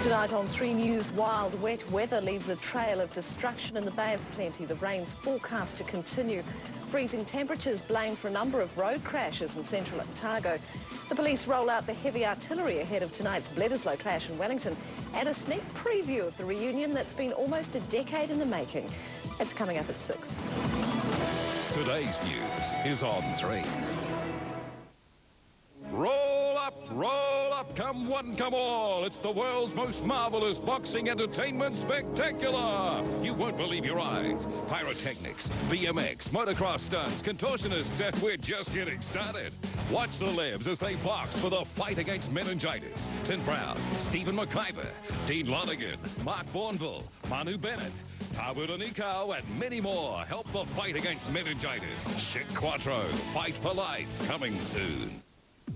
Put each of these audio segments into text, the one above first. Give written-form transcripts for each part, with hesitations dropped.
Tonight on 3 News, wild wet weather leaves a trail of destruction in the Bay of Plenty. The rain's forecast to continue. Freezing temperatures blamed for a number of road crashes in central Otago. The police roll out the heavy artillery ahead of tonight's Bledisloe clash in Wellington, and a sneak preview of the reunion that's been almost a decade in the making. It's coming up at 6. Today's news is on 3. Roll up, come one, come all. It's the world's most marvelous boxing entertainment spectacular. You won't believe your eyes. Pyrotechnics, BMX, motocross stunts, contortionists, and we're just getting started. Watch celebs as they box for the fight against meningitis. Tim Brown, Stephen McIver, Dean Lonergan, Mark Bourneville, Manu Bennett, Tabu Nikau, and many more help the fight against meningitis. Chic Quattro, Fight for Life, coming soon.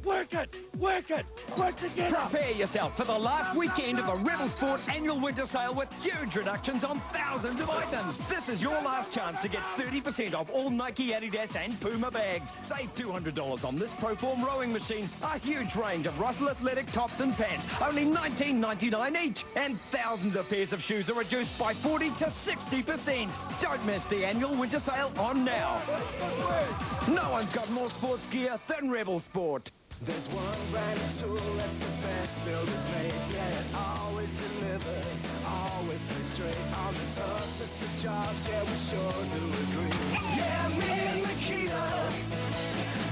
Work it! Work it! Work together! Prepare yourself for the last weekend of the Rebel Sport annual winter sale with huge reductions on thousands of items. This is your last chance to get 30% off all Nike, Adidas and Puma bags. Save $200 on this Proform rowing machine, a huge range of Russell Athletic tops and pants, only $19.99 each, and thousands of pairs of shoes are reduced by 40 to 60%. Don't miss the annual winter sale on now. No one's got more sports gear than Rebel Sport. There's one brand of tool that's the best builders make. Yeah, it always delivers, always plays straight on the toughest of jobs. Yeah, we sure do agree. Yeah, me and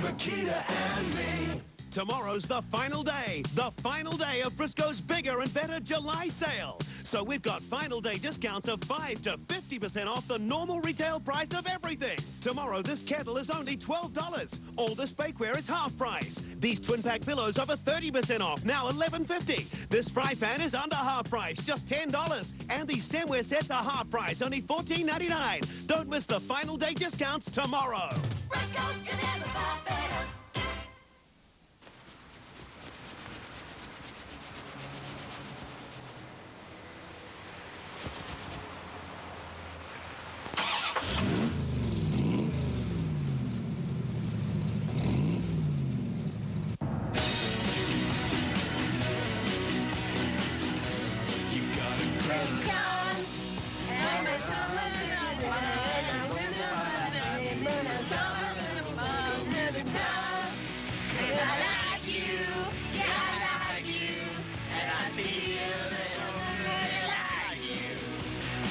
Makita and me. Tomorrow's the final day of Briscoe's bigger and better July sale. So we've got final day discounts of 5 to 50% off the normal retail price of everything. Tomorrow, this kettle is only $12. All this bakeware is half price. These twin pack pillows over 30% off, now $11.50. This fry pan is under half price, just $10. And these stemware sets are half price, only $14.99. Don't miss the final day discounts tomorrow. Briscoe's can never buy better.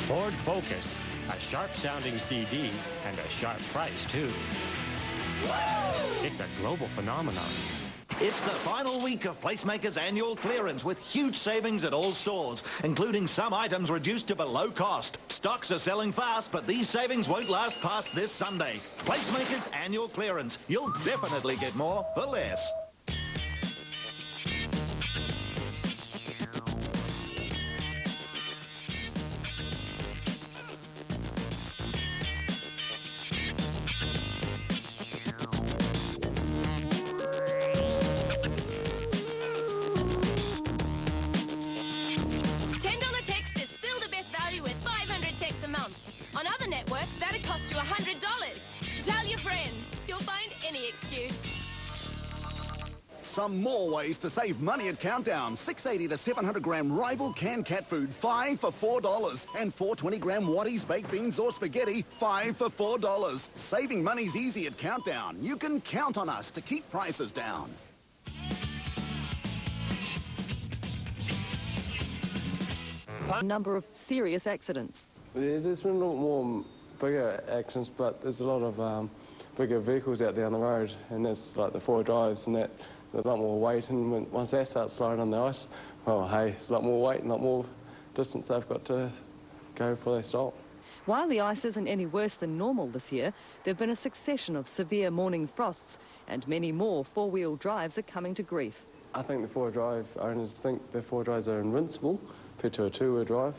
Ford Focus, a sharp-sounding CD and a sharp price, too. It's a global phenomenon. It's the final week of Placemakers' annual clearance with huge savings at all stores, including some items reduced to below cost. Stocks are selling fast, but these savings won't last past this Sunday. Placemakers' annual clearance. You'll definitely get more for less. That'd cost you $100. Tell your friends. You'll find any excuse. Some more ways to save money at Countdown. 680 to 700 gram rival canned cat food, 5 for $4. And 420 gram Watties baked beans or spaghetti, 5 for $4. Saving money's easy at Countdown. You can count on us to keep prices down. A number of serious accidents. Yeah, there's been a lot more bigger accidents, but there's a lot of bigger vehicles out there on the road, and that's like the four drives and that, there's a lot more weight, and once that starts slowing on the ice, well, hey, it's a lot more weight and a lot more distance they've got to go before they stop. While the ice isn't any worse than normal this year, there have been a succession of severe morning frosts, and many more four-wheel drives are coming to grief. I think the four-drive owners think the four drives are invincible compared to a two-wheel drive,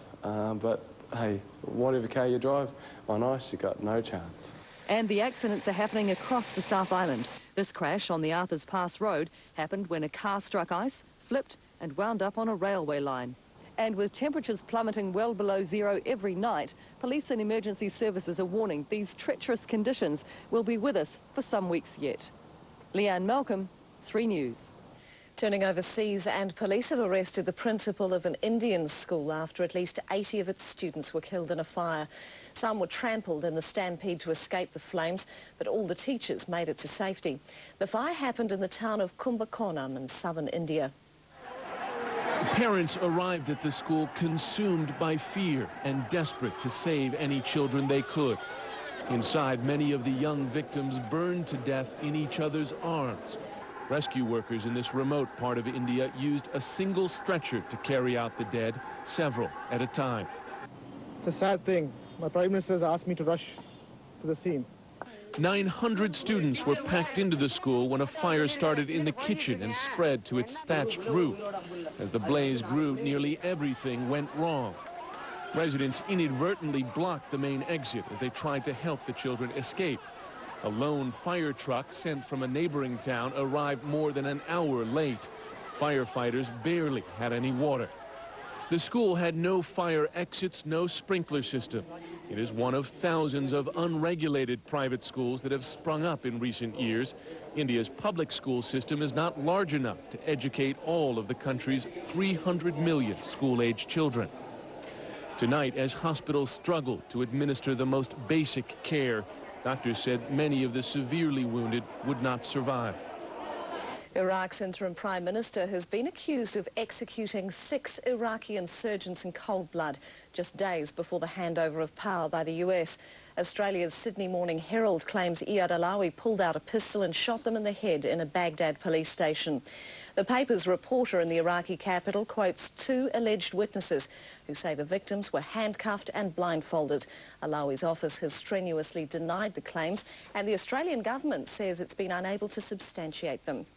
but hey, whatever car you drive, on ice, you've got no chance. And the accidents are happening across the South Island. This crash on the Arthurs Pass Road happened when a car struck ice, flipped and wound up on a railway line. And with temperatures plummeting well below zero every night, police and emergency services are warning these treacherous conditions will be with us for some weeks yet. Leanne Malcolm, 3 News. Turning overseas, and police have arrested the principal of an Indian school after at least 80 of its students were killed in a fire. Some were trampled in the stampede to escape the flames, but all the teachers made it to safety. The fire happened in the town of Kumbakonam in southern India. Parents arrived at the school consumed by fear and desperate to save any children they could. Inside, many of the young victims burned to death in each other's arms. Rescue workers in this remote part of India used a single stretcher to carry out the dead, several at a time. It's a sad thing. My Prime Minister's asked me to rush to the scene. 900 students were packed into the school when a fire started in the kitchen and spread to its thatched roof. As the blaze grew, nearly everything went wrong. Residents inadvertently blocked the main exit as they tried to help the children escape. A lone fire truck sent from a neighboring town arrived more than an hour late. Firefighters barely had any water. The school had no fire exits, no sprinkler system. It is one of thousands of unregulated private schools that have sprung up in recent years. India's public school system is not large enough to educate all of the country's 300 million school-age children. Tonight, as hospitals struggle to administer the most basic care, doctors said many of the severely wounded would not survive. Iraq's interim Prime Minister has been accused of executing 6 Iraqi insurgents in cold blood just days before the handover of power by the US. Australia's Sydney Morning Herald claims Iyad Alawi pulled out a pistol and shot them in the head in a Baghdad police station. The paper's reporter in the Iraqi capital quotes 2 alleged witnesses who say the victims were handcuffed and blindfolded. Alawi's office has strenuously denied the claims, and the Australian government says it's been unable to substantiate them.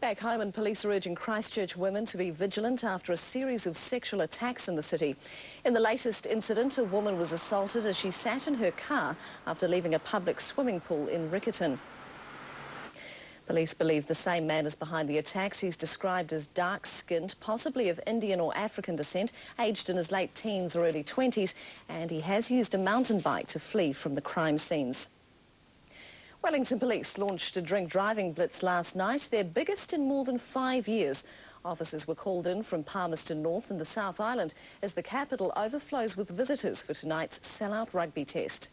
Back home, and police are urging Christchurch women to be vigilant after a series of sexual attacks in the city. In the latest incident, a woman was assaulted as she sat in her car after leaving a public swimming pool in Riccarton. Police believe the same man is behind the attacks. He's described as dark-skinned, possibly of Indian or African descent, aged in his late teens or early 20s, and he has used a mountain bike to flee from the crime scenes. Wellington Police launched a drink-driving blitz last night, their biggest in more than 5 years. Officers were called in from Palmerston North and the South Island as the capital overflows with visitors for tonight's sellout rugby test.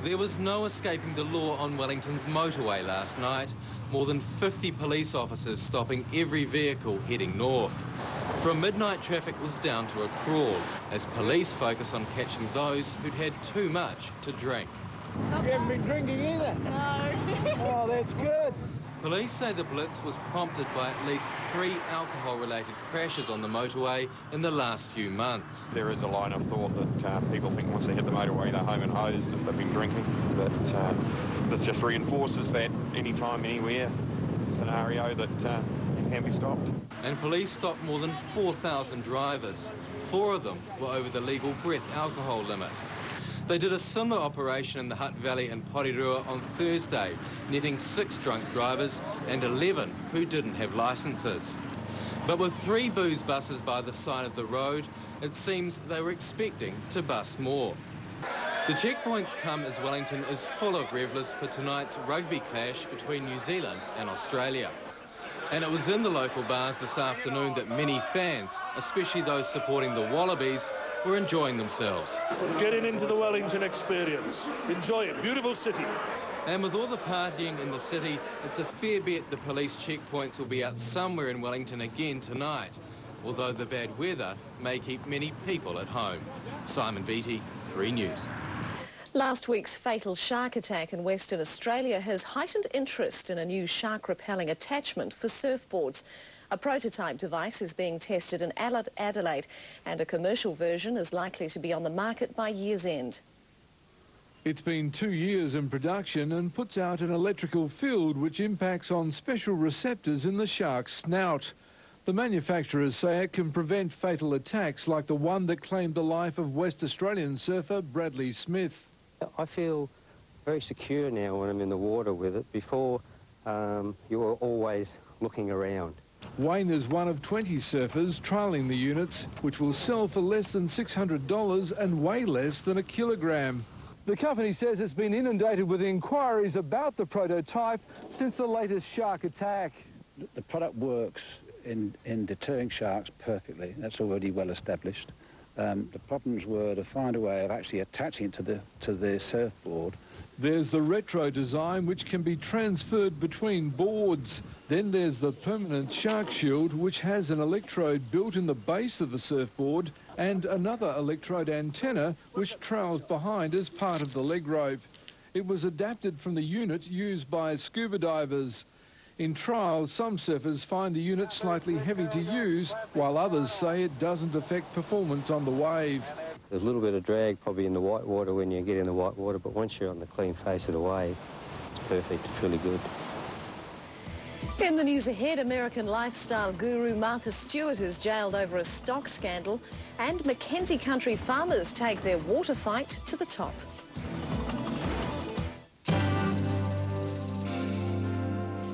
There was no escaping the law on Wellington's motorway last night. More than 50 police officers stopping every vehicle heading north. From midnight, traffic was down to a crawl as police focus on catching those who'd had too much to drink. You haven't been drinking either? No. Oh, that's good. Police say the blitz was prompted by at least 3 alcohol-related crashes on the motorway in the last few months. There is a line of thought that people think once they hit the motorway they're home and hosed if they've been drinking, but this just reinforces that anytime, anywhere scenario that can be stopped. And police stopped more than 4,000 drivers. 4 of them were over the legal breath alcohol limit. They did a similar operation in the Hutt Valley and Porirua on Thursday, netting 6 drunk drivers and 11 who didn't have licences. But with 3 booze buses by the side of the road, it seems they were expecting to bust more. The checkpoints come as Wellington is full of revellers for tonight's rugby clash between New Zealand and Australia. And it was in the local bars this afternoon that many fans, especially those supporting the Wallabies, were enjoying themselves. Getting into the Wellington experience. Enjoy it. Beautiful city. And with all the partying in the city, it's a fair bet the police checkpoints will be out somewhere in Wellington again tonight, although the bad weather may keep many people at home. Simon Beattie, 3 News. Last week's fatal shark attack in Western Australia has heightened interest in a new shark-repelling attachment for surfboards. A prototype device is being tested in Adelaide, and a commercial version is likely to be on the market by year's end. It's been 2 years in production and puts out an electrical field which impacts on special receptors in the shark's snout. The manufacturers say it can prevent fatal attacks like the one that claimed the life of West Australian surfer Bradley Smith. I feel very secure now when I'm in the water with it. Before, you were always looking around. Wayne is one of 20 surfers trialling the units, which will sell for less than $600 and weigh less than a kilogram. The company says it's been inundated with inquiries about the prototype since the latest shark attack. the product works in deterring sharks perfectly. That's already well established. The problems were to find a way of actually attaching it to the surfboard. There's the retro design, which can be transferred between boards. Then there's the permanent shark shield, which has an electrode built in the base of the surfboard and another electrode antenna, which trails behind as part of the leg rope. It was adapted from the unit used by scuba divers. In trials, some surfers find the unit slightly heavy to use, while others say it doesn't affect performance on the wave. There's a little bit of drag probably in the white water when you get in the white water, but once you're on the clean face of the wave, it's perfect, it's really good. In the news ahead, American lifestyle guru Martha Stewart is jailed over a stock scandal, and Mackenzie country farmers take their water fight to the top.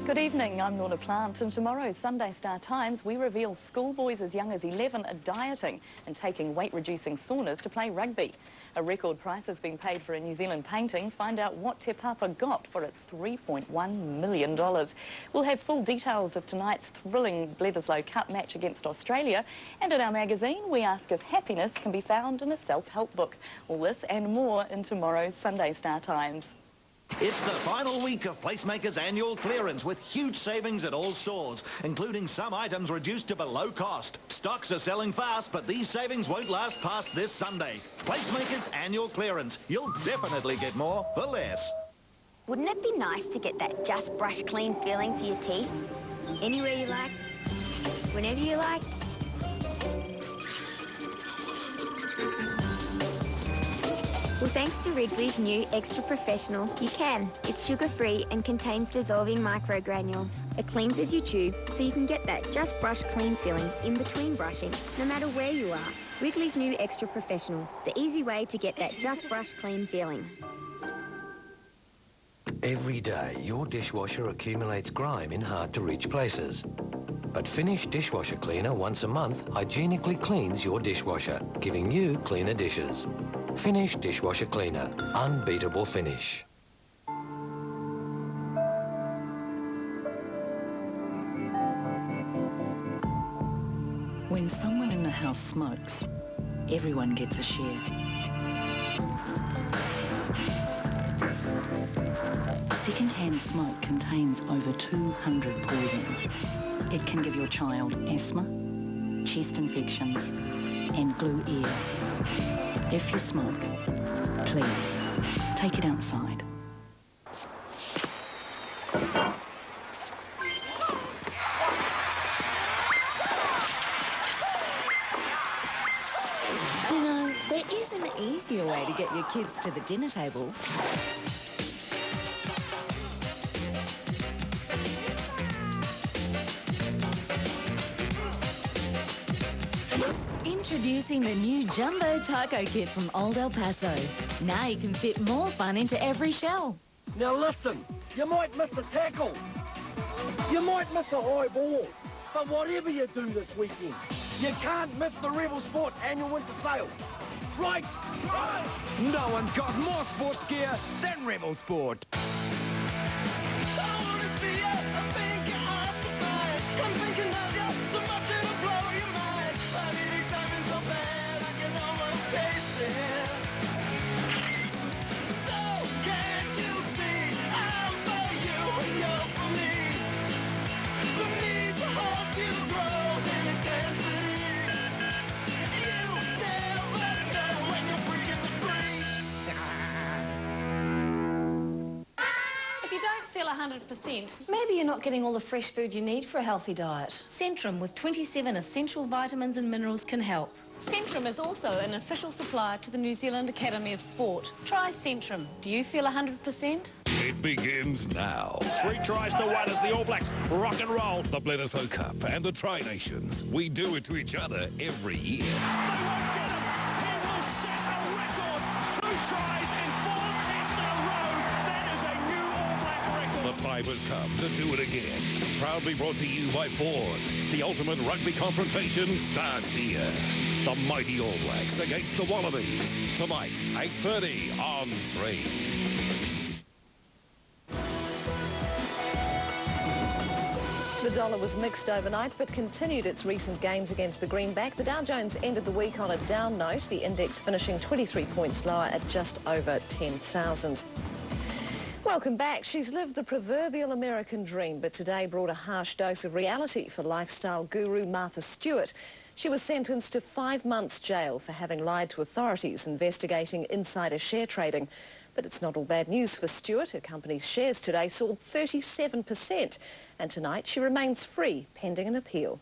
Good evening, I'm Lorna Plant. In tomorrow's Sunday Star Times, we reveal schoolboys as young as 11 are dieting and taking weight-reducing saunas to play rugby. A record price has been paid for a New Zealand painting. Find out what Te Papa got for its $3.1 million. We'll have full details of tonight's thrilling Bledisloe Cup match against Australia. And in our magazine, we ask if happiness can be found in a self-help book. All this and more in tomorrow's Sunday Star Times. It's the final week of Placemakers' annual clearance with huge savings at all stores, including some items reduced to below cost. Stocks are selling fast, but these savings won't last past this Sunday. Placemakers' annual clearance. You'll definitely get more for less. Wouldn't it be nice to get that just brush clean feeling for your teeth? Anywhere you like, whenever you like. Well, thanks to Wrigley's new Extra Professional, you can. It's sugar-free and contains dissolving microgranules. It cleans as you chew, so you can get that just brush clean feeling in between brushing, no matter where you are. Wrigley's new Extra Professional, the easy way to get that just brush clean feeling. Every day, your dishwasher accumulates grime in hard-to-reach places. But Finish Dishwasher Cleaner once a month hygienically cleans your dishwasher, giving you cleaner dishes. Finish Dishwasher Cleaner. Unbeatable finish. When someone in the house smokes, everyone gets a share. Second-hand smoke contains over 200 poisons. It can give your child asthma, chest infections, and glue ear. If you smoke, please take it outside. You know, there is an easier way to get your kids to the dinner table. Introducing the new Jumbo Taco Kit from Old El Paso. Now you can fit more fun into every shell. Now listen, you might miss a tackle. You might miss a high ball. But whatever you do this weekend, you can't miss the Rebel Sport annual winter sale. Right? Right! No one's got more sports gear than Rebel Sport. If you don't feel 100%, maybe you're not getting all the fresh food you need for a healthy diet. Centrum with 27 essential vitamins and minerals can help. Centrum is also an official supplier to the New Zealand Academy of Sport. Try Centrum. Do you feel 100%? It begins now. 3 tries to 1 as the All Blacks rock and roll. The Bledisloe Cup and the Tri-Nations. We do it to each other every year. They won't get him. He will set a record. 2 tries in 4 tests in a row. That is a new All Black record. The time has come to do it again. Proudly brought to you by Bourne. The ultimate rugby confrontation starts here. The mighty All Blacks against the Wallabies. Tonight, 8:30 on 3. The dollar was mixed overnight but continued its recent gains against the greenback. The Dow Jones ended the week on a down note, the index finishing 23 points lower at just over 10,000. Welcome back. She's lived the proverbial American dream, but today brought a harsh dose of reality for lifestyle guru Martha Stewart. She was sentenced to 5 months jail for having lied to authorities investigating insider share trading. But it's not all bad news for Stewart. Her company's shares today soared 37%. And tonight she remains free, pending an appeal.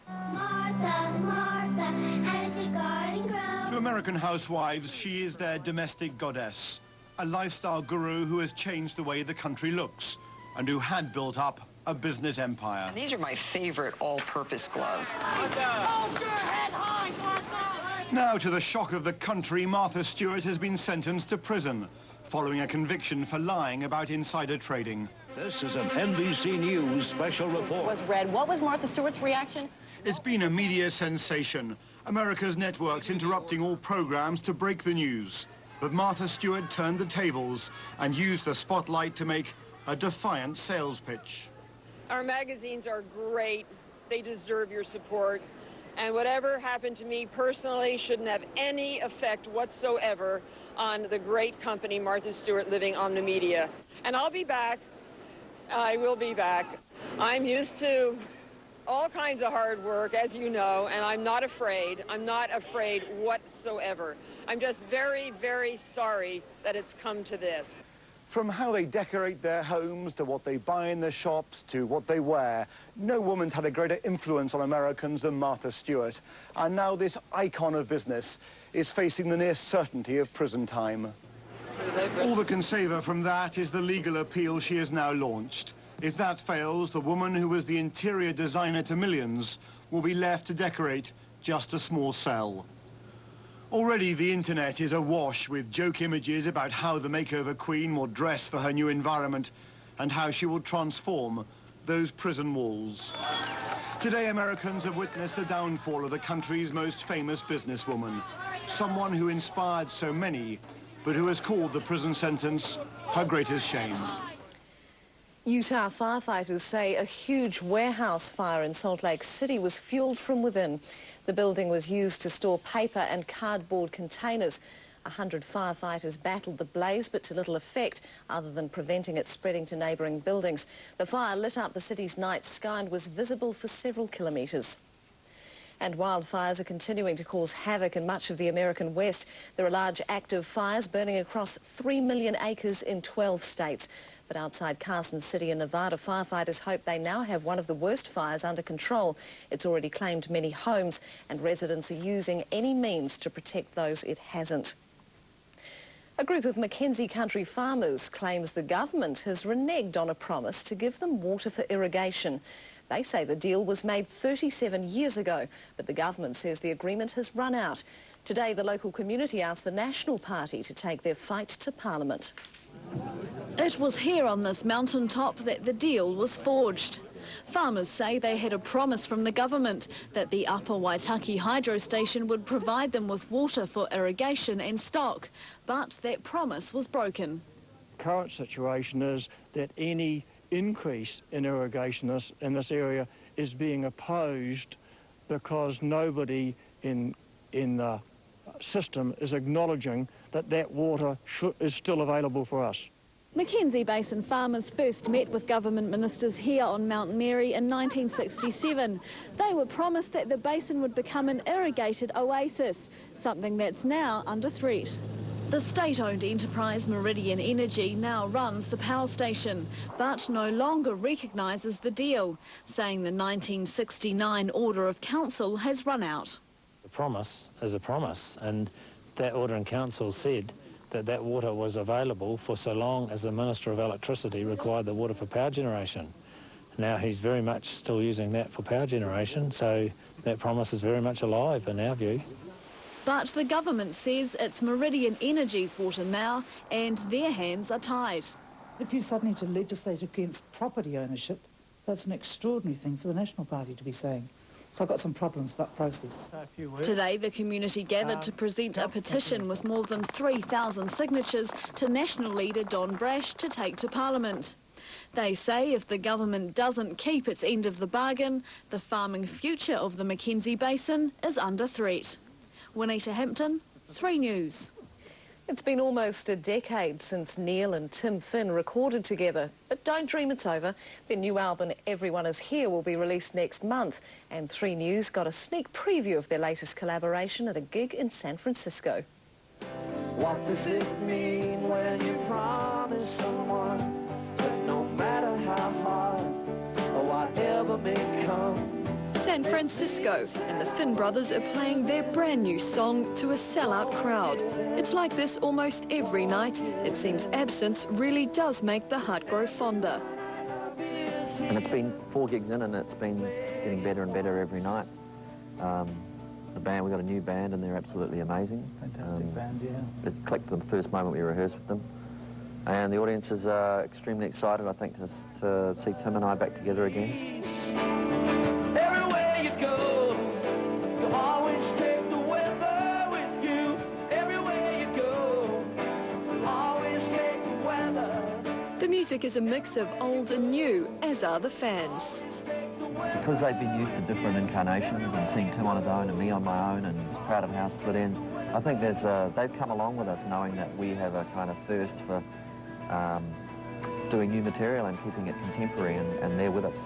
Martha, Martha, how does the garden grow? To American housewives, she is their domestic goddess. A lifestyle guru who has changed the way the country looks and who had built up a business empire. These are my favorite all-purpose gloves. Hold your head high, Martha! Now, to the shock of the country, Martha Stewart has been sentenced to prison following a conviction for lying about insider trading. This is an NBC News special report. Was read. What was Martha Stewart's reaction? It's been a media sensation. America's networks interrupting all programs to break the news. But Martha Stewart turned the tables and used the spotlight to make a defiant sales pitch. Our magazines are great. They deserve your support. And whatever happened to me personally shouldn't have any effect whatsoever on the great company Martha Stewart Living Omnimedia. And I'll be back. I will be back. I'm used to all kinds of hard work, as you know, and I'm not afraid. I'm not afraid whatsoever. I'm just very, very sorry that it's come to this. From how they decorate their homes, to what they buy in the shops, to what they wear, no woman's had a greater influence on Americans than Martha Stewart. And now this icon of business is facing the near certainty of prison time. All that can save her from that is the legal appeal she has now launched. If that fails, the woman who was the interior designer to millions will be left to decorate just a small cell. Already the internet is awash with joke images about how the makeover queen will dress for her new environment and how she will transform those prison walls. Today, Americans have witnessed the downfall of the country's most famous businesswoman, someone who inspired so many, but who has called the prison sentence her greatest shame. Utah firefighters say a huge warehouse fire in Salt Lake City was fueled from within. The building was used to store paper and cardboard containers. 100 firefighters battled the blaze, but to little effect other than preventing it spreading to neighbouring buildings. The fire lit up the city's night sky and was visible for several kilometres. And wildfires are continuing to cause havoc in much of the American West. There are large active fires burning across 3 million acres in 12 states. But outside Carson City in Nevada, firefighters hope they now have one of the worst fires under control. It's already claimed many homes, and residents are using any means to protect those it hasn't. A group of Mackenzie country farmers claims the government has reneged on a promise to give them water for irrigation. They say the deal was made 37 years ago, but the government says the agreement has run out. Today, the local community asked the National Party to take their fight to Parliament. It was here on this mountaintop that the deal was forged. Farmers say they had a promise from the government that the Upper Waitaki hydro station would provide them with water for irrigation and stock, but that promise was broken. Current situation is that any increase in irrigation in this area is being opposed because nobody in the system is acknowledging that that water is still available for us. Mackenzie Basin farmers first met with government ministers here on Mount Mary in 1967. They were promised that the basin would become an irrigated oasis, something that's now under threat. The state-owned enterprise Meridian Energy now runs the power station, but no longer recognises the deal, saying the 1969 Order of Council has run out. The promise is a promise, and that Order in Council said that that water was available for so long as the Minister of Electricity required the water for power generation. Now he's very much still using that for power generation, so that promise is very much alive in our view. But the government says it's Meridian Energy's water now, and their hands are tied. If you suddenly to legislate against property ownership, that's an extraordinary thing for the National Party to be saying. So I've got some problems about process. Today, the community gathered to present a petition with more than 3,000 signatures to National leader Don Brash to take to Parliament. They say if the government doesn't keep its end of the bargain, the farming future of the Mackenzie Basin is under threat. Juanita Hampton, 3 News. It's been almost a decade since Neil and Tim Finn recorded together, but don't dream it's over. Their new album, Everyone Is Here, will be released next month, and 3 News got a sneak preview of their latest collaboration at a gig in San Francisco. What does it mean when you promise someone that no matter how hard or whatever may come? San Francisco, and the Finn brothers are playing their brand new song to a sellout crowd. It's like this almost every night. It seems absence really does make the heart grow fonder. And it's been 4 gigs in, and it's been getting better and better every night. The band, we've got a new band, and they're absolutely amazing. Fantastic band, yeah. It clicked the first moment we rehearsed with them. And the audience is extremely excited, I think, to see Tim and I back together again. Everywhere you go, you always take the weather with you. Everywhere you go, you always take the weather. The music is a mix of old and new, as are the fans. Because they've been used to different incarnations and seeing Tim on his own and me on my own and Crowded House, Split Ends, I think they've come along with us knowing that we have a kind of thirst for doing new material and keeping it contemporary, and they're with us.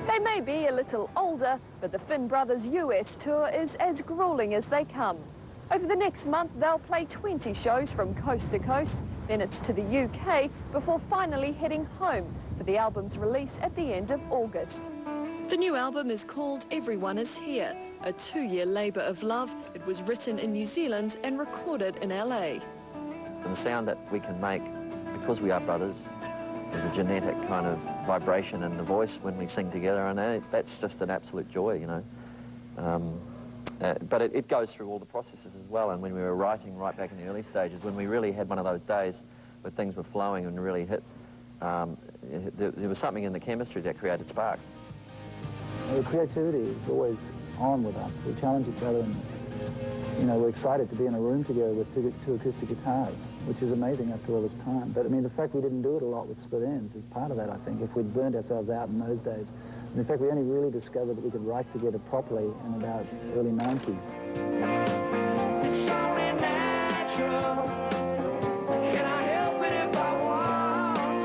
They may be a little older, but the Finn brothers' US tour is as grueling as they come. Over the next month, they'll play 20 shows from coast to coast, then it's to the UK, before finally heading home for the album's release at the end of August. The new album is called Everyone Is Here, a 2-year labour of love. It was written in New Zealand and recorded in LA. And the sound that we can make, because we are brothers, there's a genetic kind of vibration in the voice when we sing together, and that's just an absolute joy, you know. But it goes through all the processes as well, and when we were writing right back in the early stages, when we really had one of those days where things were flowing and really hit, there was something in the chemistry that created sparks. The creativity is always on with us. We challenge each other, and you know, we're excited to be in a room together with two acoustic guitars, which is amazing after all this time. But I mean, the fact we didn't do it a lot with Split Ends is part of that, I think. If we'd burned ourselves out in those days, and in fact, we only really discovered that we could write together properly in about early 90s. It's only natural. Can I help it if I want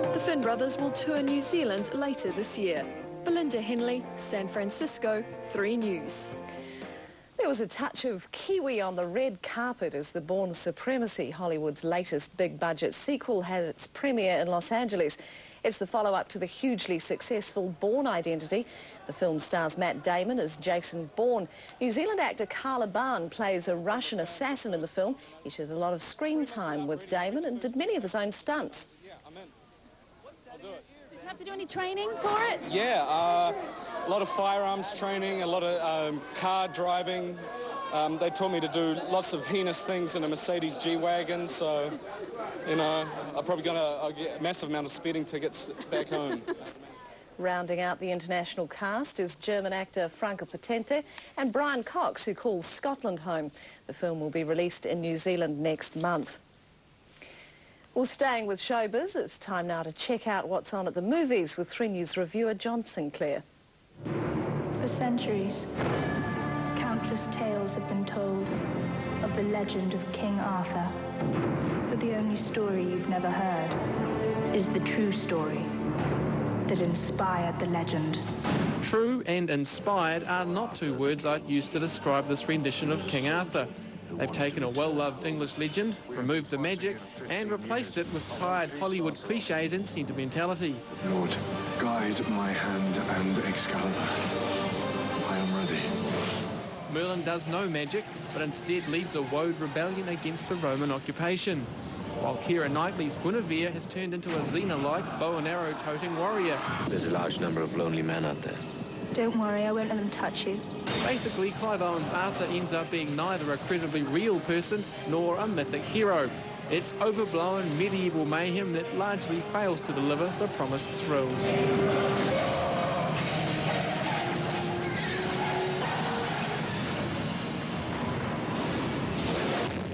to? The Finn brothers will tour New Zealand later this year. Belinda Henley, San Francisco, 3 News. There was a touch of Kiwi on the red carpet as the Bourne Supremacy, Hollywood's latest big-budget sequel, had its premiere in Los Angeles. It's the follow-up to the hugely successful Bourne Identity. The film stars Matt Damon as Jason Bourne. New Zealand actor Carla Barn plays a Russian assassin in the film. He shares a lot of screen time with Damon and did many of his own stunts. Have to do any training for it? Yeah, a lot of firearms training, a lot of car driving. They taught me to do lots of heinous things in a Mercedes G-Wagon, so, you know, I'll get a massive amount of speeding tickets back home. Rounding out the international cast is German actor Franco Potente and Brian Cox, who calls Scotland home. The film will be released in New Zealand next month. Well, staying with showbiz, it's time now to check out what's on at the movies with 3 News reviewer John Sinclair. For centuries, countless tales have been told of the legend of King Arthur. But the only story you've never heard is the true story that inspired the legend. True and inspired are not 2 words I'd use to describe this rendition of King Arthur. They've taken a well-loved English legend, removed the magic, and replaced it with tired Hollywood cliches and sentimentality. Lord, guide my hand and Excalibur. I am ready. Merlin does no magic, but instead leads a woad rebellion against the Roman occupation, while Keira Knightley's Guinevere has turned into a Xena-like bow and arrow toting warrior. There's a large number of lonely men out there. Don't worry, I won't let them touch you. Basically, Clive Owen's Arthur ends up being neither a credibly real person nor a mythic hero. It's overblown medieval mayhem that largely fails to deliver the promised thrills.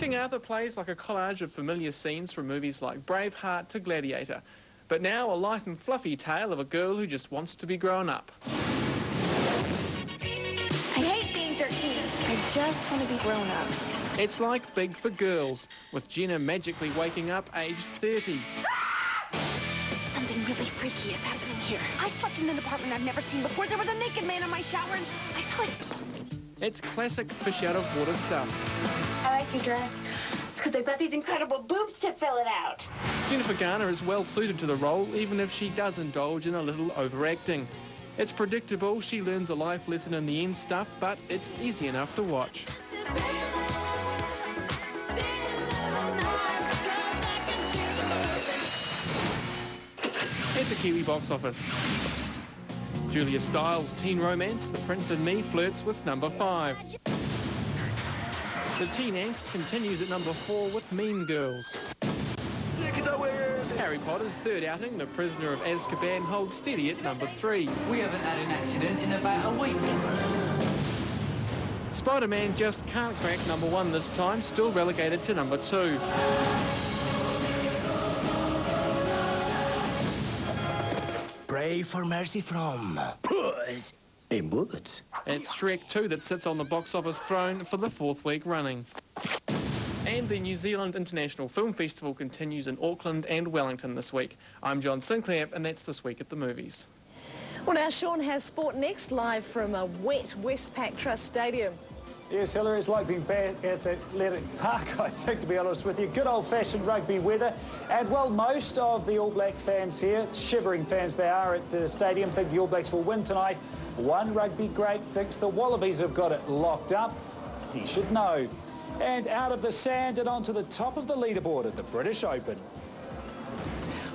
King Arthur plays like a collage of familiar scenes from movies like Braveheart to Gladiator. But now a light and fluffy tale of a girl who just wants to be grown up. I hate being 13. I just want to be grown up. It's like Big for Girls, with Jenna magically waking up aged 30. Something really freaky is happening here. I slept in an apartment I've never seen before. There was a naked man in my shower and I saw his... It's classic fish out of water stuff. I like your dress. It's because I've got these incredible boobs to fill it out. Jennifer Garner is well suited to the role, even if she does indulge in a little overacting. It's predictable, she learns a life lesson in the end stuff, but it's easy enough to watch. At the Kiwi box office, Julia Stiles' teen romance, The Prince and Me, flirts with number 5. The teen angst continues at number 4 with Mean Girls. Harry Potter's third outing, The Prisoner of Azkaban, holds steady at number 3. We haven't had an accident in about a week. Spider-Man just can't crack number 1 this time, still relegated to number 2. Pray for mercy from Puss in Boots. It's Shrek 2 that sits on the box office throne for the 4th week running. And the New Zealand International Film Festival continues in Auckland and Wellington this week. I'm John Sinclair, and that's This Week at the Movies. Well, now Sean has sport next, live from a wet Westpac Trust Stadium. Yes, Hillary, it's like being back at the Athletic Park, I think, to be honest with you. Good old-fashioned rugby weather. And, well, most of the All Black fans here, shivering fans they are at the stadium, think the All Blacks will win tonight. One rugby great thinks the Wallabies have got it locked up. He should know. And out of the sand and onto the top of the leaderboard at the British Open.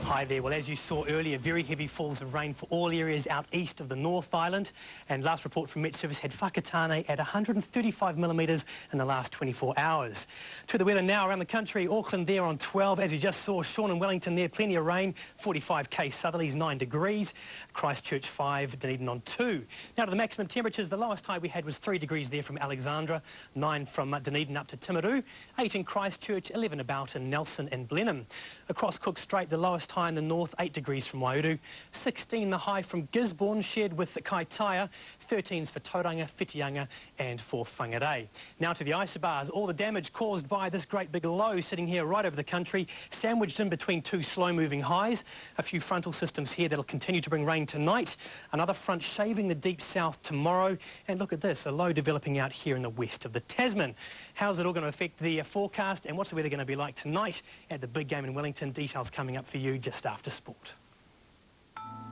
Hi there. Well, as you saw earlier, very heavy falls of rain for all areas out east of the North Island. And last report from Met Service had Whakatane at 135 millimetres in the last 24 hours. To the weather now around the country, Auckland there on 12. As you just saw, Sean and Wellington there, plenty of rain. 45k southerlies, 9 degrees. Christchurch 5, Dunedin on 2. Now to the maximum temperatures, the lowest high we had was 3 degrees there from Alexandra, 9 from Dunedin up to Timaru, 8 in Christchurch, 11 about in Nelson and Blenheim. Across Cook Strait, the lowest high in the north, 8 degrees from Waiuru, 16 the high from Gisborne, shared with Kaitaia, 13s for Tauranga, Whitianga and for Whangarei. Now to the isobars, all the damage caused by this great big low sitting here right over the country, sandwiched in between 2 slow-moving highs. A few frontal systems here that'll continue to bring rain tonight. Another front shaving the deep south tomorrow. And look at this, a low developing out here in the west of the Tasman. How's it all going to affect the forecast and what's the weather going to be like tonight at the big game in Wellington? Details coming up for you just after sport.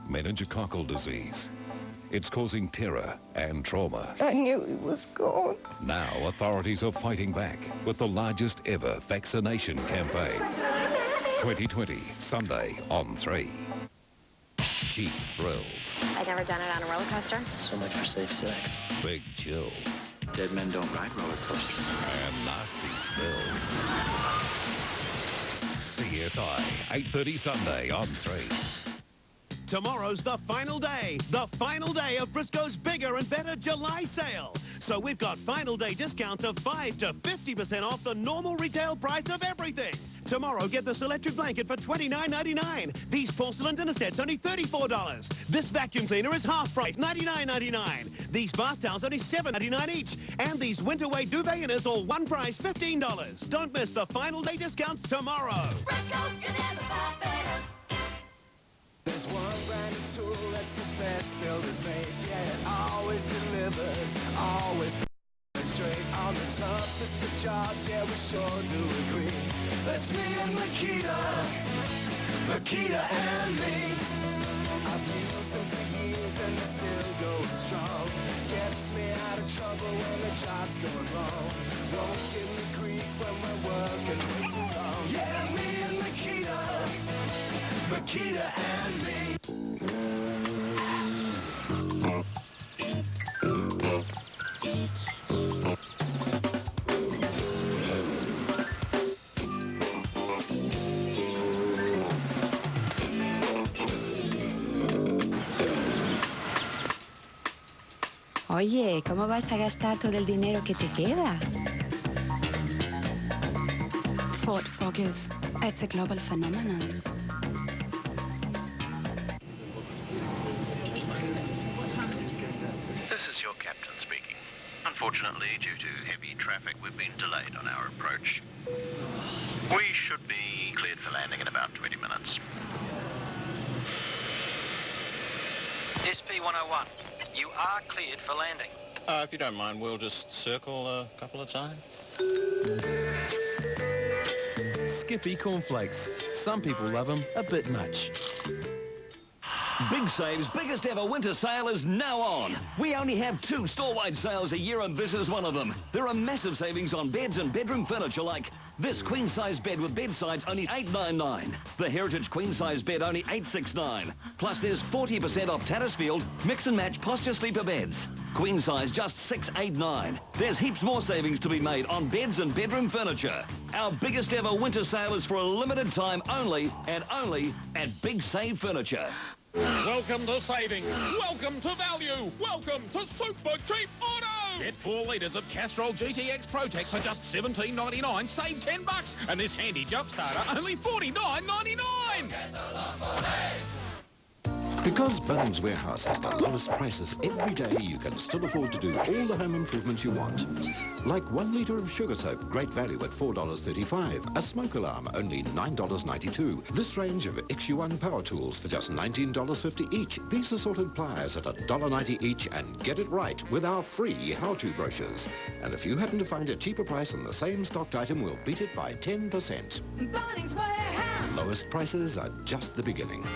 Meningococcal disease. It's causing terror and trauma. I knew he was gone. Now authorities are fighting back with the largest ever vaccination campaign. 2020, Sunday on 3. Cheap thrills. I'd never done it on a roller coaster. So much for safe sex. Big chills. Dead men don't ride roller coasters. And nasty spills. CSI, 8:30 Sunday on 3. Tomorrow's the final day of Briscoe's bigger and better July sale. So we've got final day discounts of 5 to 50% off the normal retail price of everything. Tomorrow, get this electric blanket for $29.99. These porcelain dinner sets only $34. This vacuum cleaner is half price, $99.99. These bath towels only $7.99 each. And these winter weight duvet inners all one price, $15. Don't miss the final day discounts tomorrow. Briscoe's can never buy better. There's one brand of tool that's the best builders made. Yeah, it always delivers, always straight on the toughest of jobs. Yeah, we sure do agree. That's me and Makita and me. I've used them for years and they're still going strong. Gets me out of trouble when the job's going wrong. Won't give me grief when we're working way too long. Yeah, me and Makita and me. Oye, ¿cómo vas a gastar todo el dinero que te queda? Ford focus. It's a global phenomenon. This is your captain speaking. Unfortunately, due to heavy traffic, we've been delayed on our approach. We should be cleared for landing in about 20 minutes. SP-101, you are cleared for landing. If you don't mind, we'll just circle a couple of times. Skippy cornflakes. Some people love them a bit much. Big Save's biggest ever winter sale is now on. We only have 2 store-wide sales a year and this is one of them. There are massive savings on beds and bedroom furniture like this queen-size bed with bed sides only $899. The Heritage queen-size bed only $869. Plus there's 40% off Tattersfield mix and match posture sleeper beds. Queen size just $689. There's heaps more savings to be made on beds and bedroom furniture. Our biggest ever winter sale is for a limited time only and only at Big Save Furniture. Welcome to savings. Welcome to value. Welcome to super cheap auto. Get 4 litres of Castrol GTX Protect for just $17.99. Save $10. And this handy jump starter only $49.99. Because Bunnings Warehouse has the lowest prices every day, you can still afford to do all the home improvements you want. Like 1 litre of sugar soap, great value at $4.35. A smoke alarm, only $9.92. This range of XU1 power tools for just $19.50 each. These assorted pliers at $1.90 each, and get it right with our free how-to brochures. And if you happen to find a cheaper price on the same stocked item, we'll beat it by 10%. Bunnings Warehouse. Lowest prices are just the beginning.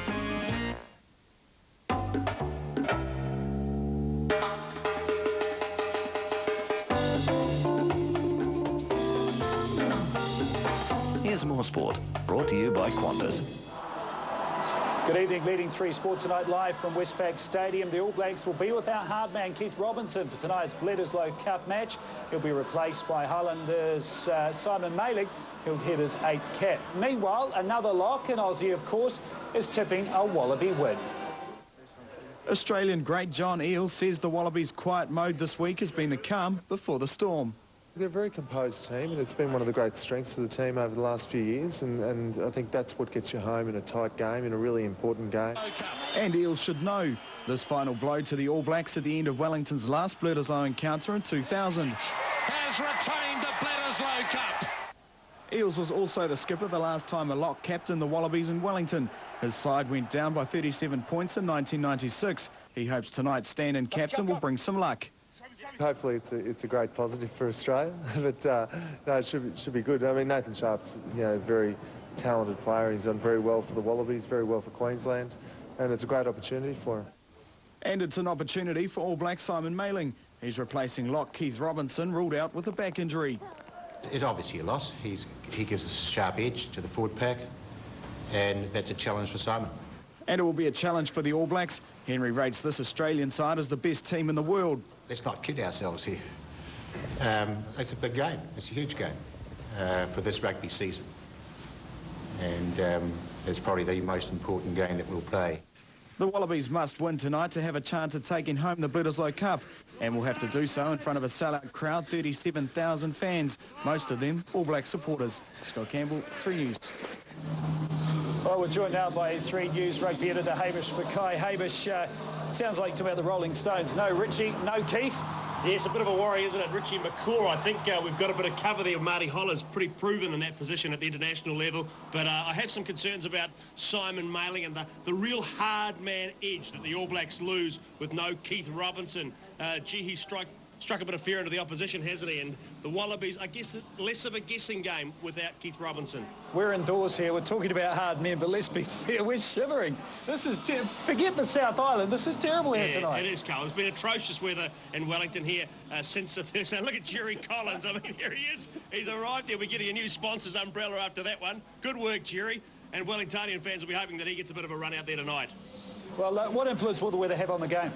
Here's more sport, brought to you by Qantas. Good evening, leading 3 Sport tonight live from Westpac Stadium. The All Blacks will be without hard man Keith Robinson for tonight's Bledisloe Cup match. He'll be replaced by Highlanders Simon Malik, who'll hit his 8th cap. Meanwhile, another lock, and Aussie, of course, is tipping a Wallaby win. Australian great John Eel says the Wallabies' quiet mode this week has been the calm before the storm. They're a very composed team, and it's been one of the great strengths of the team over the last few years, and I think that's what gets you home in a tight game, in a really important game. And Eel should know this final blow to the All Blacks at the end of Wellington's last Bledisloe encounter in 2000. Has retained the Bledisloe Cup. Eels was also the skipper the last time a lock captained the Wallabies in Wellington. His side went down by 37 points in 1996. He hopes tonight's stand-in captain will bring some luck. Hopefully it's a great positive for Australia, but no, it should be good. I mean, Nathan Sharp's a very talented player. He's done very well for the Wallabies, very well for Queensland, and it's a great opportunity for him. And it's an opportunity for All Black Simon Mailing. He's replacing lock Keith Robinson, ruled out with a back injury. It's obviously a loss. He gives us a sharp edge to the forward pack, and that's a challenge for Simon. And it will be a challenge for the All Blacks. Henry rates this Australian side as the best team in the world. Let's not kid ourselves here. It's a big game. It's a huge game for this rugby season. And it's probably the most important game that we'll play. The Wallabies must win tonight to have a chance of taking home the Bledisloe Cup, and will have to do so in front of a sellout crowd, 37,000 fans, most of them All Black supporters. Scott Campbell, 3 News. Well, we're joined now by 3 News rugby editor Hamish Mackay. Hamish, sounds like to me about the Rolling Stones. No Richie, no Keith. Yes, a bit of a worry, isn't it? Richie McCaw, I think we've got a bit of cover there. Marty Holler's pretty proven in that position at the international level. But I have some concerns about Simon Mailing and the real hard man edge that the All Blacks lose with no Keith Robinson. Gee, he struck a bit of fear into the opposition, hasn't he? And the Wallabies, I guess it's less of a guessing game without Keith Robinson. We're indoors here. We're talking about hard men, but let's be fair, we're shivering. This is forget the South Island. This is terrible here tonight. It is, Carl. It's been atrocious weather in Wellington here since the Thursday. Look at Jerry Collins. I mean, here he is. He's arrived. He'll be getting a new sponsor's umbrella after that one. Good work, Jerry. And Wellingtonian fans will be hoping that he gets a bit of a run out there tonight. Well, what influence will the weather have on the game?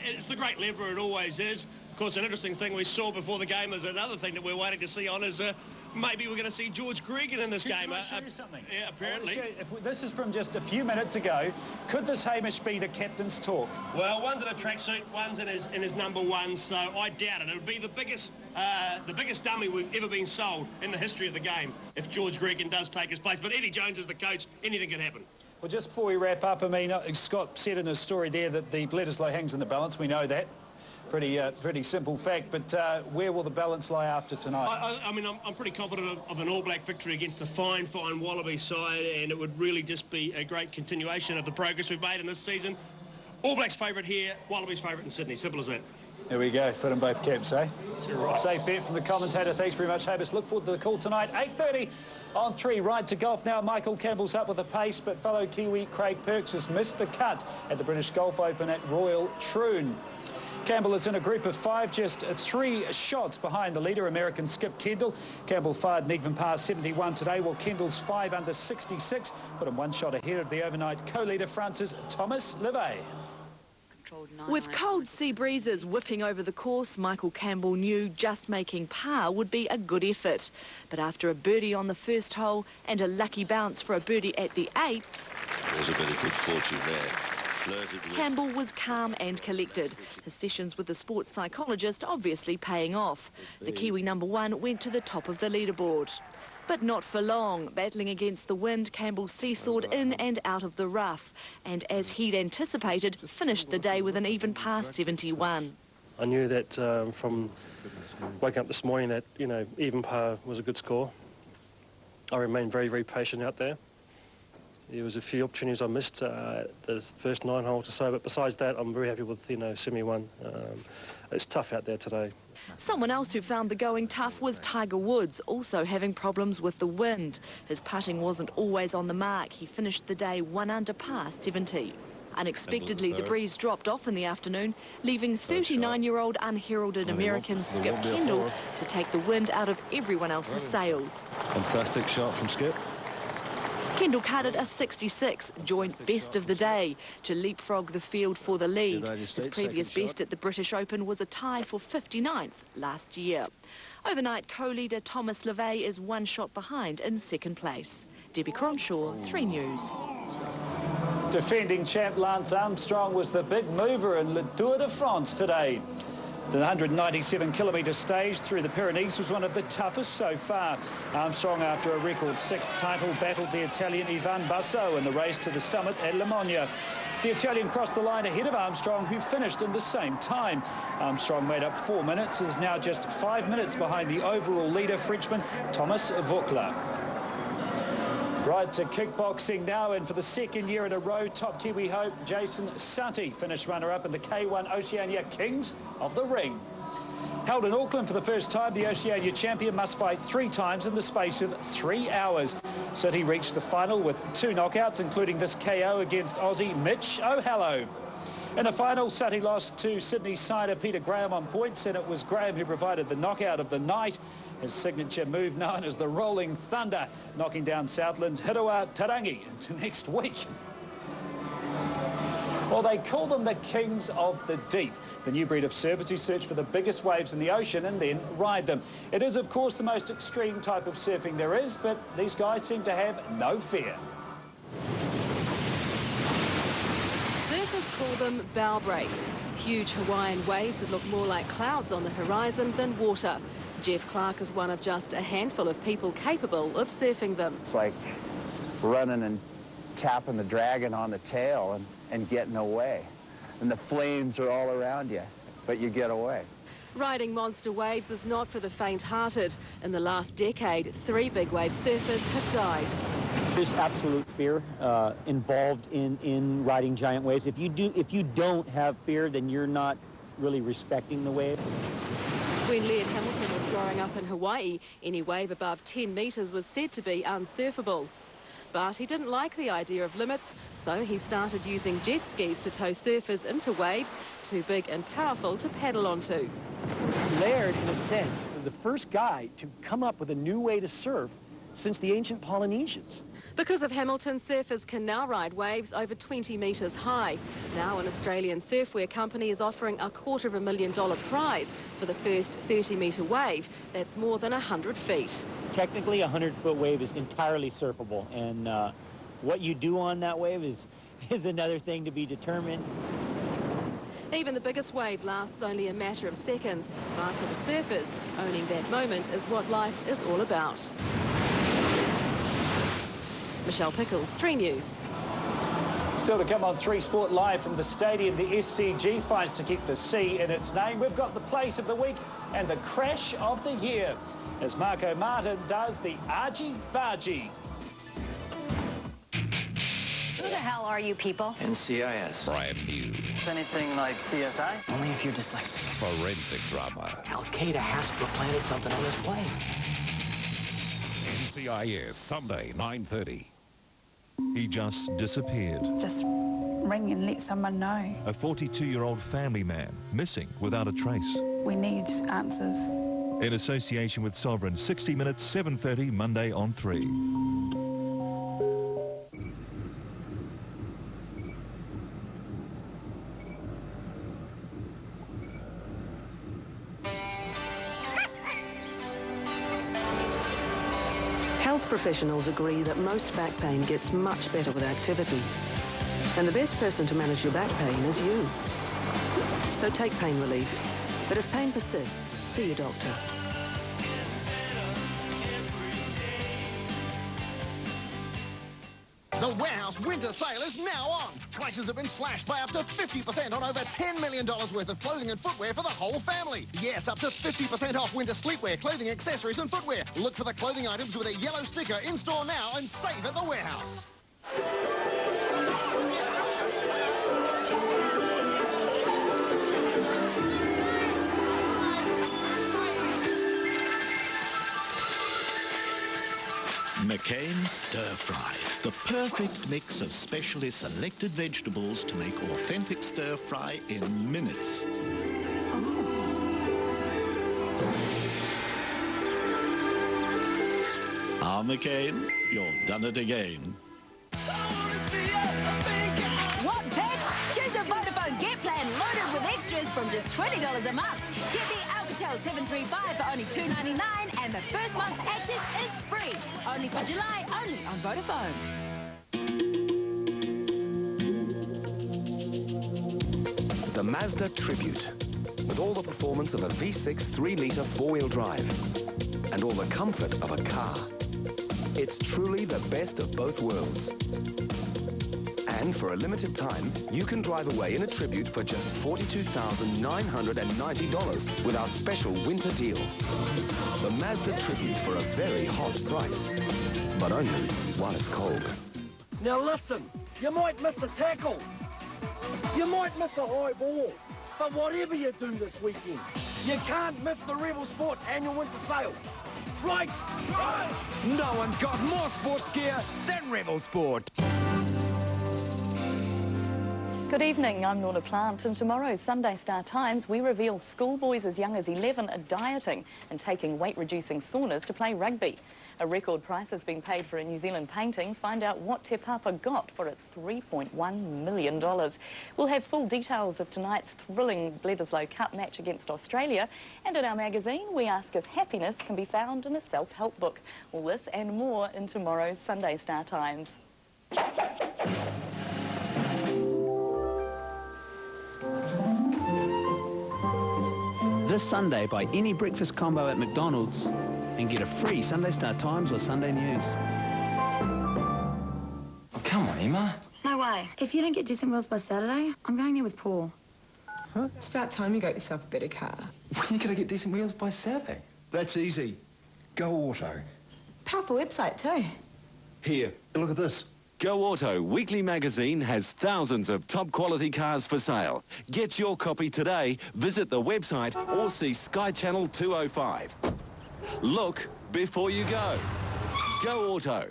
It's the great leveler, it always is. Of course, an interesting thing we saw before the game is another thing that we're waiting to see on is maybe we're going to see George Gregan in this game. Can I show you something? Yeah, apparently. This is from just a few minutes ago. Could this, Hamish, be the captain's talk? Well, one's in a tracksuit, one's in his number one, so I doubt it. It'll be the biggest dummy we've ever been sold in the history of the game if George Gregan does take his place. But Eddie Jones is the coach. Anything can happen. Well, just before we wrap up, I mean, Scott said in his story there that the Bledisloe hangs in the balance. We know that. Pretty simple fact, but where will the balance lie after tonight? I mean, I'm pretty confident of an All Black victory against a fine Wallaby side, and it would really just be a great continuation of the progress we've made in this season. All Blacks favourite here, Wallabies favourite in Sydney. Simple as that. There we go. Fit in both caps, eh? Right. Safe bet from the commentator. Thanks very much, Habis. Look forward to the call tonight. 8:30 on 3. Ride to golf now. Michael Campbell's up with a pace, but fellow Kiwi Craig Perks has missed the cut at the British Golf Open at Royal Troon. Campbell is in a group of 5, just 3 shots behind the leader, American Skip Kendall. Campbell fired an even par 71 today, while Kendall's 5 under 66 put him 1 shot ahead of the overnight co-leader, France's Thomas Levay. With cold sea breezes whipping over the course, Michael Campbell knew just making par would be a good effort. But after a birdie on the first hole and a lucky bounce for a birdie at the 8th... There's a bit of good fortune there. Campbell was calm and collected. His sessions with the sports psychologist obviously paying off. The Kiwi number 1 went to the top of the leaderboard. But not for long. Battling against the wind, Campbell seesawed in and out of the rough. And as he'd anticipated, finished the day with an even par 71. I knew that from waking up this morning that, you know, even par was a good score. I remained very, very patient out there. There was a few opportunities I missed the first 9 holes or so, but besides that, I'm very happy with, you know, 71. It's tough out there today. Someone else who found the going tough was Tiger Woods, also having problems with the wind. His putting wasn't always on the mark. He finished the day 1 under par 70. Unexpectedly, the breeze dropped off in the afternoon, leaving 39-year-old unheralded American Skip Kendall to take the wind out of everyone else's sails. Fantastic shot from Skip. Kendall carded a 66, joint best of the day, to leapfrog the field for the lead. His previous best at the British Open was a tie for 59th last year. Overnight co-leader Thomas Levay is 1 shot behind in 2nd place. Debbie Cronshaw, 3 News. Defending champ Lance Armstrong was the big mover in Le Tour de France today. The 197-kilometre stage through the Pyrenees was one of the toughest so far. Armstrong, after a record 6th title, battled the Italian Ivan Basso in the race to the summit at Le Mans. The Italian crossed the line ahead of Armstrong, who finished in the same time. Armstrong made up 4 minutes, is now just 5 minutes behind the overall leader, Frenchman Thomas Vauclair. Right to kickboxing now, and for the 2nd year in a row, top Kiwi hope Jason Sutty finished runner-up in the K1 Oceania Kings of the Ring. Held in Auckland for the first time, the Oceania champion must fight 3 times in the space of 3 hours. Sutty reached the final with 2 knockouts, including this KO against Aussie Mitch O'Hallow. In the final, Sutty lost to Sydney sider Peter Graham on points, and it was Graham who provided the knockout of the night. His signature move known as the Rolling Thunder, knocking down Southland's Hirawa Tarangi into next week. Well, they call them the Kings of the Deep, the new breed of surfers who search for the biggest waves in the ocean and then ride them. It is, of course, the most extreme type of surfing there is, but these guys seem to have no fear. Surfers call them bow breaks, huge Hawaiian waves that look more like clouds on the horizon than water. Jeff Clark is one of just a handful of people capable of surfing them. It's like running and tapping the dragon on the tail and getting away. And the flames are all around you, but you get away. Riding monster waves is not for the faint-hearted. In the last decade, 3 big wave surfers have died. There's absolute fear involved in riding giant waves. If you don't have fear, then you're not really respecting the wave. When Laird Hamilton was growing up in Hawaii, any wave above 10 metres was said to be unsurfable. But he didn't like the idea of limits, so he started using jet skis to tow surfers into waves too big and powerful to paddle onto. Laird, in a sense, was the first guy to come up with a new way to surf since the ancient Polynesians. Because of Hamilton, surfers can now ride waves over 20 metres high. Now an Australian surfwear company is offering a $250,000 prize for the first 30-metre wave. That's more than 100 feet. technically a 100-foot wave is entirely surfable, and what you do on that wave is another thing to be determined. Even the biggest wave lasts only a matter of seconds, but for the surfers, owning that moment is what life is all about. Michelle Pickles, 3 News. Still to come on 3 Sport live from the stadium. The SCG fights to keep the C in its name. We've got the place of the week and the crash of the year as Marco Martin does the argy-bargy. Who the hell are you people? NCIS. Brand new. Is anything like CSI? Only if you're dyslexic. Forensic drama. Al-Qaeda has to have planted something on this plane. NCIS, Sunday, 9:30. He just disappeared. Just ring and let someone know. A 42-year-old family man, missing without a trace. We need answers. In association with Sovereign, 60 Minutes, 7:30, Monday on 3. Health professionals agree that most back pain gets much better with activity. And the best person to manage your back pain is you. So take pain relief. But if pain persists, see your doctor. The Warehouse Winter Sale is now on. Prices have been slashed by up to 50% on over $10 million worth of clothing and footwear for the whole family. Yes, up to 50% off winter sleepwear, clothing, accessories and footwear. Look for the clothing items with a yellow sticker in store now and save at the Warehouse. McCain's Stir Fry, the perfect mix of specially selected vegetables to make authentic stir fry in minutes. Ah, McCain, you've done it again. What next? Choose a Vodafone Get Plan loaded with extras from just $20 a month. Get the Alcatel 735 for only $2.99 and the first month's access is free. Only for July, only on Vodafone. The Mazda Tribute, with all the performance of a V6 3-litre 4-wheel drive and all the comfort of a car. It's truly the best of both worlds. And for a limited time, you can drive away in a Tribute for just $42,990 with our special winter deal. The Mazda Tribute for a very hot price, but only while it's cold. Now listen, you might miss a tackle. You might miss a high ball. But whatever you do this weekend, you can't miss the Rebel Sport annual winter sale. Right? Right! No one's got more sports gear than Rebel Sport. Good evening, I'm Norna Plant. In tomorrow's Sunday Star Times, we reveal schoolboys as young as 11 are dieting and taking weight-reducing saunas to play rugby. A record price has been paid for a New Zealand painting. Find out what Te Papa got for its $3.1 million. We'll have full details of tonight's thrilling Bledisloe Cup match against Australia. And in our magazine, we ask if happiness can be found in a self-help book. All this and more in tomorrow's Sunday Star Times. This Sunday, buy any breakfast combo at McDonald's and get a free Sunday Star Times or Sunday News. Oh, come on, Emma. No way. If you don't get decent wheels by Saturday, I'm going there with Paul. Huh? It's about time you got yourself a better car. When are you going to get decent wheels by Saturday? That's easy. Go Auto. Powerful website too. Here, look at this. Go Auto weekly magazine has thousands of top quality cars for sale. Get your copy today, visit the website or see Sky Channel 205. Look before you go. Go Auto.